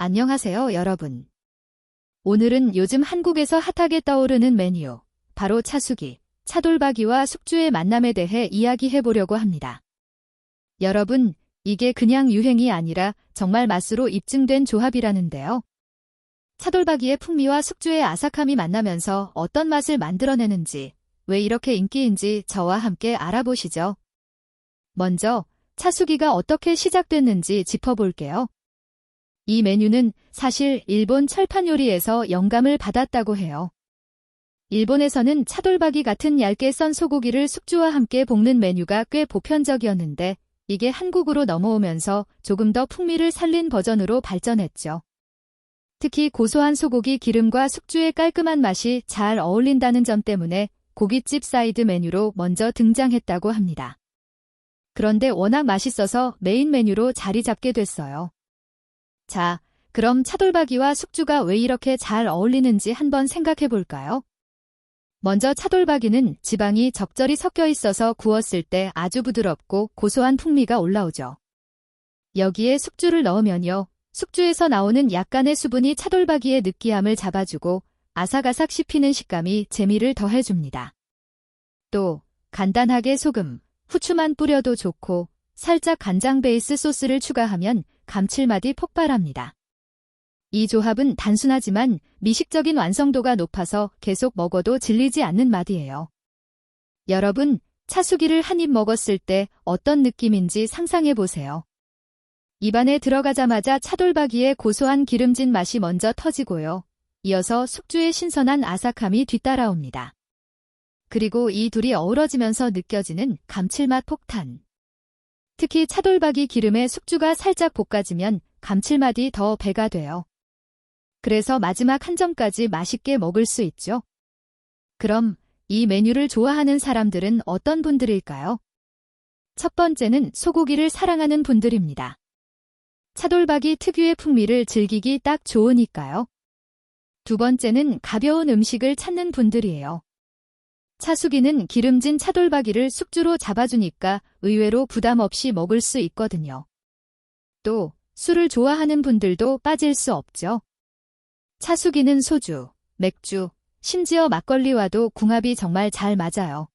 안녕하세요, 여러분. 오늘은 요즘 한국에서 핫하게 떠오르는 메뉴, 바로 차수기, 차돌박이와 숙주의 만남에 대해 이야기해 보려고 합니다. 여러분, 이게 그냥 유행이 아니라 정말 맛으로 입증된 조합이라는데요. 차돌박이의 풍미와 숙주의 아삭함이 만나면서 어떤 맛을 만들어내는지, 왜 이렇게 인기인지 저와 함께 알아보시죠. 먼저, 차수기가 어떻게 시작됐는지 짚어볼게요. 이 메뉴는 사실 일본 철판 요리에서 영감을 받았다고 해요. 일본에서는 차돌박이 같은 얇게 썬 소고기를 숙주와 함께 볶는 메뉴가 꽤 보편적이었는데 이게 한국으로 넘어오면서 조금 더 풍미를 살린 버전으로 발전했죠. 특히 고소한 소고기 기름과 숙주의 깔끔한 맛이 잘 어울린다는 점 때문에 고깃집 사이드 메뉴로 먼저 등장했다고 합니다. 그런데 워낙 맛있어서 메인 메뉴로 자리 잡게 됐어요. 자, 그럼 차돌박이와 숙주가 왜 이렇게 잘 어울리는지 한번 생각해 볼까요? 먼저 차돌박이는 지방이 적절히 섞여 있어서 구웠을 때 아주 부드럽고 고소한 풍미가 올라오죠. 여기에 숙주를 넣으면요, 숙주에서 나오는 약간의 수분이 차돌박이의 느끼함을 잡아주고 아삭아삭 씹히는 식감이 재미를 더해줍니다. 또 간단하게 소금, 후추만 뿌려도 좋고 살짝 간장 베이스 소스를 추가하면 감칠맛이 폭발합니다. 이 조합은 단순하지만 미식적인 완성도가 높아서 계속 먹어도 질리지 않는 맛이에요. 여러분, 차수기를 한 입 먹었을 때 어떤 느낌인지 상상해 보세요. 입안에 들어가자마자 차돌박이의 고소한 기름진 맛이 먼저 터지고요. 이어서 숙주의 신선한 아삭함이 뒤따라옵니다. 그리고 이 둘이 어우러지면서 느껴지는 감칠맛 폭탄. 특히 차돌박이 기름에 숙주가 살짝 볶아지면 감칠맛이 더 배가 돼요. 그래서 마지막 한 점까지 맛있게 먹을 수 있죠. 그럼 이 메뉴를 좋아하는 사람들은 어떤 분들일까요? 첫 번째는 소고기를 사랑하는 분들입니다. 차돌박이 특유의 풍미를 즐기기 딱 좋으니까요. 두 번째는 가벼운 음식을 찾는 분들이에요. 차수기는 기름진 차돌박이를 숙주로 잡아주니까 의외로 부담 없이 먹을 수 있거든요. 또 술을 좋아하는 분들도 빠질 수 없죠. 차수기는 소주, 맥주, 심지어 막걸리와도 궁합이 정말 잘 맞아요.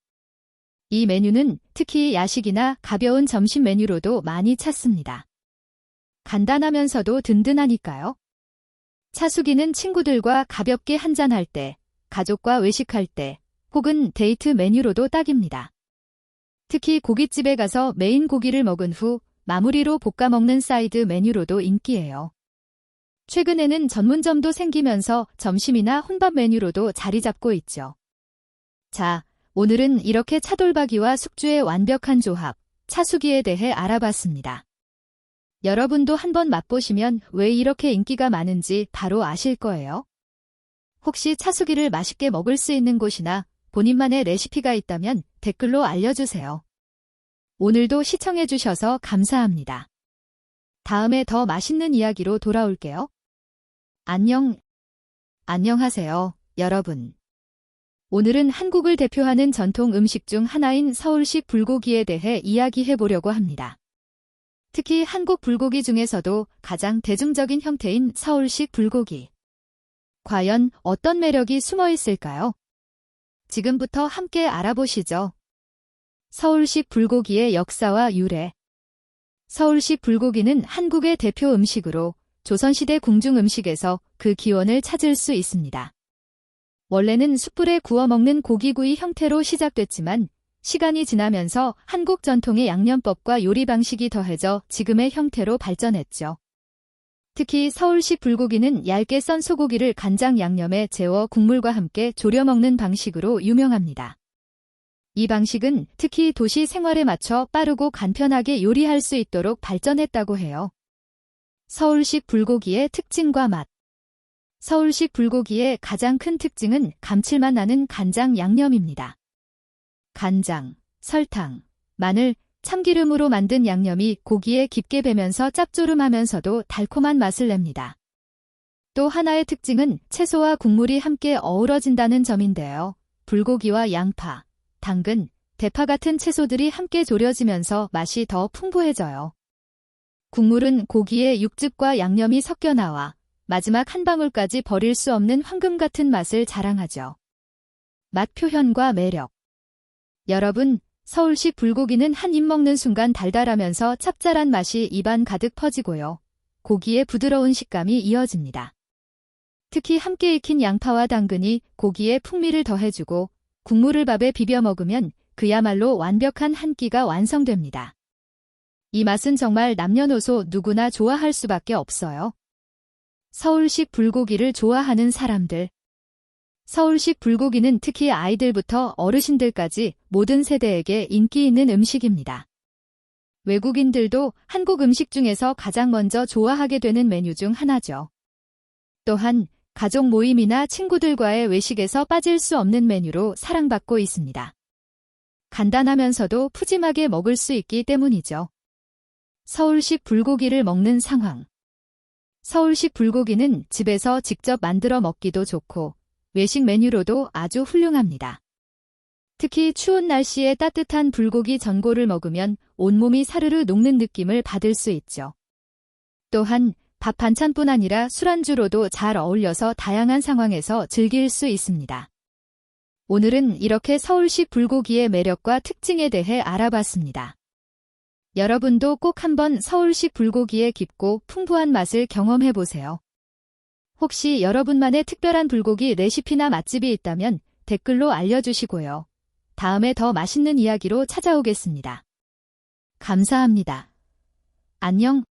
이 메뉴는 특히 야식이나 가벼운 점심 메뉴로도 많이 찾습니다. 간단하면서도 든든하니까요. 차수기는 친구들과 가볍게 한잔할 때, 가족과 외식할 때, 혹은 데이트 메뉴로도 딱입니다. 특히 고깃집에 가서 메인 고기를 먹은 후 마무리로 볶아 먹는 사이드 메뉴로도 인기예요. 최근에는 전문점도 생기면서 점심이나 혼밥 메뉴로도 자리 잡고 있죠. 자, 오늘은 이렇게 차돌박이와 숙주의 완벽한 조합, 차수기에 대해 알아봤습니다. 여러분도 한번 맛보시면 왜 이렇게 인기가 많은지 바로 아실 거예요. 혹시 차수기를 맛있게 먹을 수 있는 곳이나 본인만의 레시피가 있다면 댓글로 알려주세요. 오늘도 시청해주셔서 감사합니다. 다음에 더 맛있는 이야기로 돌아올게요. 안녕하세요, 여러분. 오늘은 한국을 대표하는 전통 음식 중 하나인 서울식 불고기에 대해 이야기해 보려고 합니다. 특히 한국 불고기 중에서도 가장 대중적인 형태인 서울식 불고기. 과연 어떤 매력이 숨어 있을까요? 지금부터 함께 알아보시죠. 서울식 불고기의 역사와 유래. 서울식 불고기는 한국의 대표 음식으로 조선시대 궁중 음식에서 그 기원을 찾을 수 있습니다. 원래는 숯불에 구워 먹는 고기구이 형태로 시작됐지만 시간이 지나면서 한국 전통의 양념법과 요리 방식이 더해져 지금의 형태로 발전했죠. 특히 서울식 불고기는 얇게 썬 소고기를 간장 양념에 재워 국물과 함께 졸여 먹는 방식으로 유명합니다. 이 방식은 특히 도시 생활에 맞춰 빠르고 간편하게 요리할 수 있도록 발전했다고 해요. 서울식 불고기의 특징과 맛. 서울식 불고기의 가장 큰 특징은 감칠맛 나는 간장 양념입니다. 간장, 설탕, 마늘, 참기름으로 만든 양념이 고기에 깊게 배면서 짭조름하면서도 달콤한 맛을 냅니다. 또 하나의 특징은 채소와 국물이 함께 어우러진다는 점인데요. 불고기와 양파, 당근, 대파 같은 채소들이 함께 졸여지면서 맛이 더 풍부해져요. 국물은 고기의 육즙과 양념이 섞여 나와 마지막 한 방울까지 버릴 수 없는 황금 같은 맛을 자랑하죠. 맛 표현과 매력. 여러분, 서울식 불고기는 한 입 먹는 순간 달달하면서 짭짤한 맛이 입안 가득 퍼지고요. 고기의 부드러운 식감이 이어집니다. 특히 함께 익힌 양파와 당근이 고기에 풍미를 더해주고 국물을 밥에 비벼 먹으면 그야말로 완벽한 한 끼가 완성됩니다. 이 맛은 정말 남녀노소 누구나 좋아할 수밖에 없어요. 서울식 불고기를 좋아하는 사람들. 서울식 불고기는 특히 아이들부터 어르신들까지 모든 세대에게 인기 있는 음식입니다. 외국인들도 한국 음식 중에서 가장 먼저 좋아하게 되는 메뉴 중 하나죠. 또한 가족 모임이나 친구들과의 외식에서 빠질 수 없는 메뉴로 사랑받고 있습니다. 간단하면서도 푸짐하게 먹을 수 있기 때문이죠. 서울식 불고기를 먹는 상황. 서울식 불고기는 집에서 직접 만들어 먹기도 좋고 외식 메뉴로도 아주 훌륭합니다. 특히 추운 날씨에 따뜻한 불고기 전골을 먹으면 온몸이 사르르 녹는 느낌을 받을 수 있죠. 또한 밥 반찬뿐 아니라 술안주로도 잘 어울려서 다양한 상황에서 즐길 수 있습니다. 오늘은 이렇게 서울식 불고기의 매력과 특징에 대해 알아봤습니다. 여러분도 꼭 한번 서울식 불고기의 깊고 풍부한 맛을 경험해보세요. 혹시 여러분만의 특별한 불고기 레시피나 맛집이 있다면 댓글로 알려주시고요. 다음에 더 맛있는 이야기로 찾아오겠습니다. 감사합니다. 안녕.